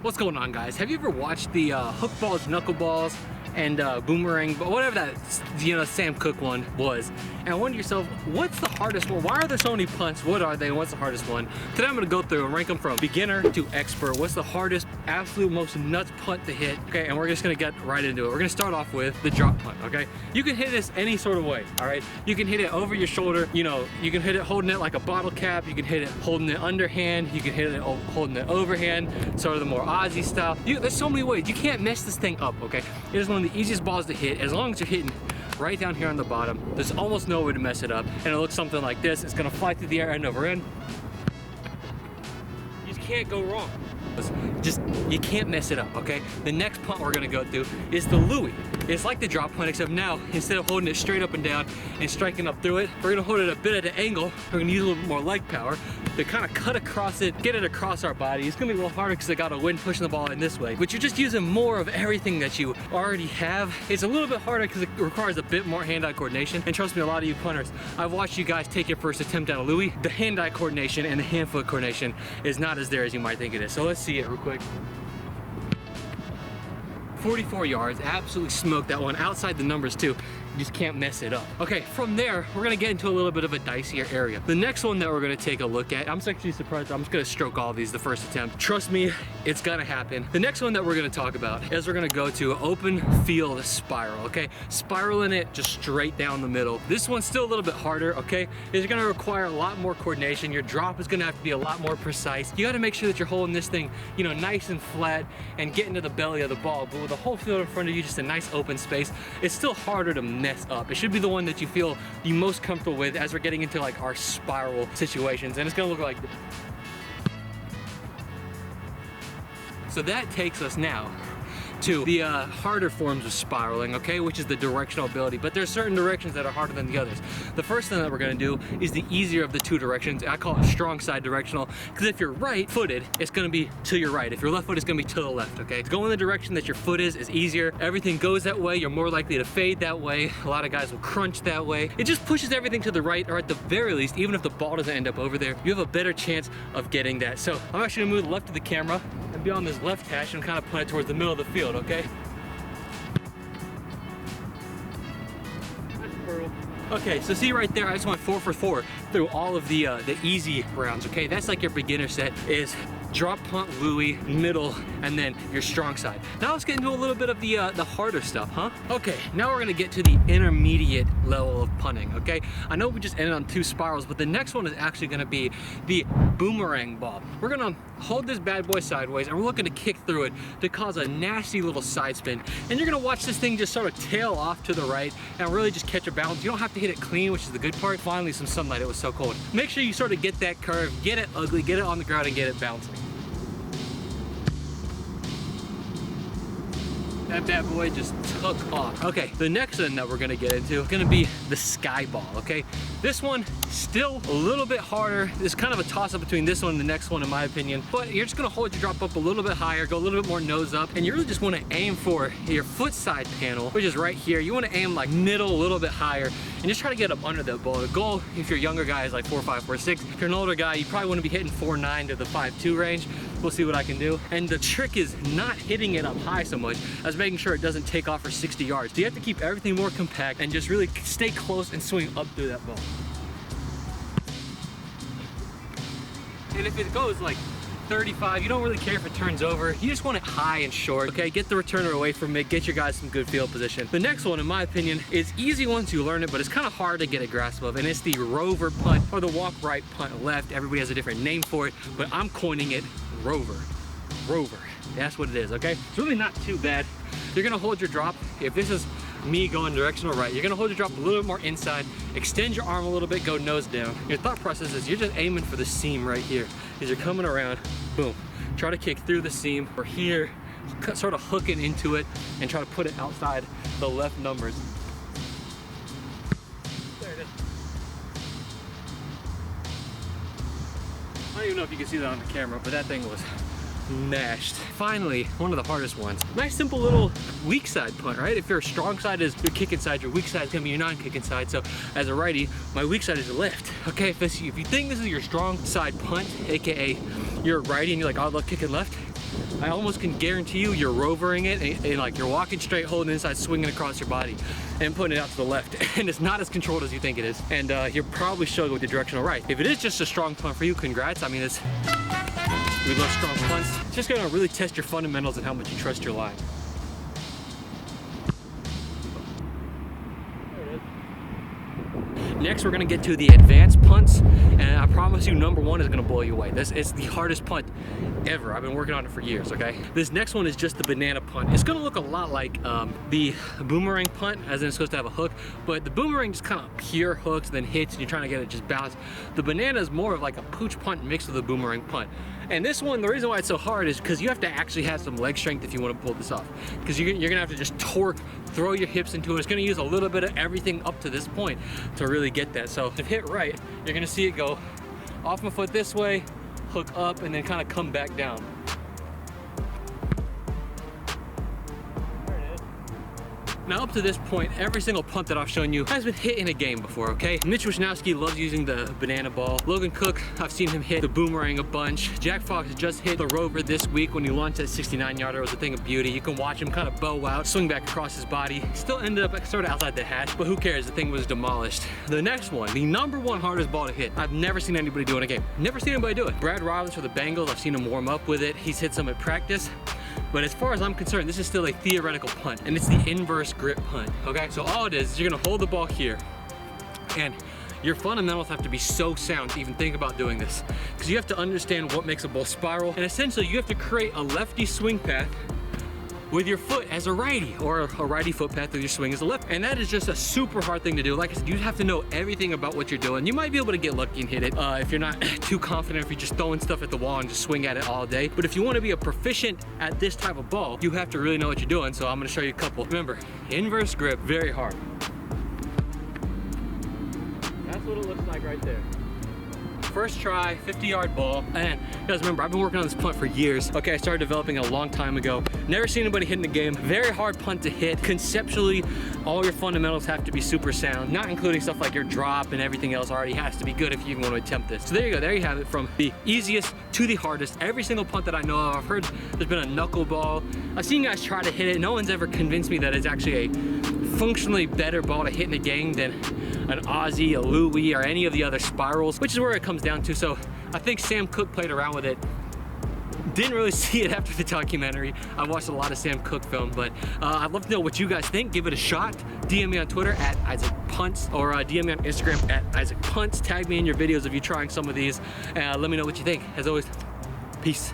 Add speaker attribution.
Speaker 1: What's going on, guys? Have you ever watched the hook balls, knuckleballs, and boomerang, but whatever that Sam Cooke one was, and wonder yourself, what's the hardest one? Why are there so many punts? What are they and what's the hardest one? Today I'm gonna go through and rank them from beginner to expert. What's the hardest, absolute most nuts punt to hit? Okay, and we're just gonna get right into it. We're gonna start off with the drop punt. Okay, you can hit this any sort of way. All right, you can hit it over your shoulder, you can hit it holding it like a bottle cap, you can hit it holding it underhand, you can hit it holding it overhand, sort of the more Aussie style. There's so many ways. You can't mess this thing up. Okay, it is one of the easiest balls to hit as long as you're hitting right down here on the bottom. There's almost no way to mess it up, and it looks something like this. It's gonna fly through the air end over end. You just can't go wrong. You can't mess it up, okay? The next punt we're gonna go through is the louie. It's like the drop punt, except now, instead of holding it straight up and down and striking up through it, we're gonna hold it a bit at an angle. We're gonna use a little bit more leg power to kind of cut across it, get it across our body. It's gonna be a little harder because I got a wind pushing the ball in this way, but you're just using more of everything that you already have. It's a little bit harder because it requires a bit more hand-eye coordination, and trust me, a lot of you punters, I've watched you guys take your first attempt at a louie. The hand-eye coordination and the hand-foot coordination is not as there as you might think it is. So let's see it real quick. 44 yards, absolutely smoked that one. Outside the numbers too, you just can't mess it up. Okay, from there, we're gonna get into a little bit of a dicier area. The next one that we're gonna take a look at, I'm actually surprised, I'm just gonna stroke all these the first attempt. Trust me, it's gonna happen. The next one that we're gonna talk about is we're gonna go to open field spiral, okay? Spiraling it just straight down the middle. This one's still a little bit harder, okay? It's gonna require a lot more coordination. Your drop is gonna have to be a lot more precise. You gotta make sure that you're holding this thing, nice and flat and getting to the belly of the ball, but with the whole field in front of you, just a nice open space, it's still harder to mess up. It should be the one that you feel the most comfortable with as we're getting into like our spiral situations, and it's gonna look like this. So that takes us now to the harder forms of spiraling, okay, which is the directional ability, but there's certain directions that are harder than the others. The first thing that we're gonna do is the easier of the two directions. I call it strong side directional, because if you're right-footed, it's gonna be to your right. If you're left-footed, it's gonna be to the left, okay? Go in the direction that your foot is easier. Everything goes that way. You're more likely to fade that way. A lot of guys will crunch that way. It just pushes everything to the right, or at the very least, even if the ball doesn't end up over there, you have a better chance of getting that. So I'm actually gonna move left of the camera and be on this left hash and kind of punt it towards the middle of the field, okay? Okay, so see right there, I just went 4 for 4 through all of the easy rounds, okay? That's like your beginner set is drop, punt, louie, middle, and then your strong side. Now let's get into a little bit of the harder stuff, huh? Okay, now we're gonna get to the intermediate level of punting, okay? I know we just ended on 2 spirals, but the next one is actually gonna be the boomerang ball. We're gonna hold this bad boy sideways, and we're looking to kick through it to cause a nasty little side spin. And you're gonna watch this thing just sort of tail off to the right and really just catch a bounce. You don't have to hit it clean, which is the good part. Finally, some sunlight, it was so cold. Make sure you sort of get that curve, get it ugly, get it on the ground, and get it bouncing. That bad boy just took off. Okay, the next one that we're gonna get into is gonna be the skyball, okay? This one, still a little bit harder. It's kind of a toss-up between this one and the next one, in my opinion. But you're just gonna hold your drop up a little bit higher, go a little bit more nose up, and you really just wanna aim for your foot side panel, which is right here. You wanna aim like middle, a little bit higher, and just try to get up under that ball. The goal, if you're a younger guy, is like 4.5, 4.6. If you're an older guy, you probably wanna be hitting 4.9 to the 5.2 range. We'll see what I can do. And the trick is not hitting it up high so much as making sure it doesn't take off for 60 yards. So you have to keep everything more compact and just really stay close and swing up through that ball. And if it goes like 35, you don't really care if it turns over. You just want it high and short, okay? Get the returner away from it, get your guys some good field position. The next one, in my opinion, is easy once you learn it, but it's kind of hard to get a grasp of, and it's the rover punt, or the walk right, punt left. Everybody has a different name for it, but I'm coining it rover. Rover, that's what it is, okay? It's really not too bad. You're gonna hold your drop. If this is me going directional right, you're gonna hold your drop a little bit more inside, extend your arm a little bit, go nose down. Your thought process is you're just aiming for the seam right here. As you're coming around, boom. Try to kick through the seam, or here, sort of hooking into it, and try to put it outside the left numbers. There it is. I don't even know if you can see that on the camera, but that thing was mashed. Finally, one of the hardest ones. Nice simple little weak side punt, right? If your strong side is your kicking side, your weak side is gonna be your non-kicking side. So as a righty, my weak side is the left. Okay, if you think this is your strong side punt, AKA you're a righty and you're like, oh, I love kicking left, I almost can guarantee you you're rovering it and like you're walking straight, holding inside, swinging across your body and putting it out to the left. And it's not as controlled as you think it is. And you're probably struggling with the directional right. If it is just a strong punt for you, congrats. I mean, we love strong punts. It's just gonna really test your fundamentals and how much you trust your line. Next, we're gonna get to the advanced punts, and I promise you, number one is gonna blow you away. This is the hardest punt ever. I've been working on it for years, okay? This next one is just the banana punt. It's gonna look a lot like the boomerang punt, as in it's supposed to have a hook, but the boomerang just kind of pure hooks, then hits, and you're trying to get it just bounce. The banana is more of like a pooch punt mixed with a boomerang punt. And this one, the reason why it's so hard is because you have to actually have some leg strength if you want to pull this off. Because you're gonna have to just torque, throw your hips into it. It's gonna use a little bit of everything up to this point to really get that. So if hit right, you're gonna see it go off my foot this way, hook up, and then kind of come back down. Now up to this point, every single punt that I've shown you has been hit in a game before, okay? Mitch Wisnowski loves using the banana ball. Logan Cook, I've seen him hit the boomerang a bunch. Jack Fox just hit the rover this week when he launched that 69-yarder. It was a thing of beauty. You can watch him kind of bow out, swing back across his body. Still ended up sort of outside the hash, but who cares? The thing was demolished. The next one, the number one hardest ball to hit. I've never seen anybody do it in a game. Never seen anybody do it. Brad Robbins for the Bengals, I've seen him warm up with it. He's hit some at practice. But as far as I'm concerned, this is still a theoretical punt, and it's the inverse grip punt, okay? So all it is you're gonna hold the ball here, and your fundamentals have to be so sound to even think about doing this, because you have to understand what makes a ball spiral, and essentially you have to create a lefty swing path with your foot as a righty, or a righty foot path with your swing as a left. And that is just a super hard thing to do. Like I said, you have to know everything about what you're doing. You might be able to get lucky and hit it if you're not too confident, if you're just throwing stuff at the wall and just swing at it all day. But if you want to be a proficient at this type of ball, you have to really know what you're doing. So I'm going to show you a couple. Remember, inverse grip, very hard. That's what it looks like right there. First try, 50-yard ball. And guys, remember, I've been working on this punt for years. Okay, I started developing a long time ago. Never seen anybody hit in the game. Very hard punt to hit. Conceptually, all your fundamentals have to be super sound, not including stuff like your drop and everything else already has to be good if you even want to attempt this. So there you go, there you have it, from the easiest to the hardest. Every single punt that I know of, I've heard there's been a knuckleball. I've seen guys try to hit it. No one's ever convinced me that it's actually a functionally better ball to hit in a game than an Aussie, a louie, or any of the other spirals, which is where it comes down to. So I think Sam Cooke played around with it. Didn't really see it after the documentary. I watched a lot of Sam Cooke film, but I'd love to know what you guys think. Give it a shot. DM me on Twitter at Isaac Punts, or DM me on Instagram at Isaac Punts. Tag me in your videos of you trying some of these. Let me know what you think. As always, peace.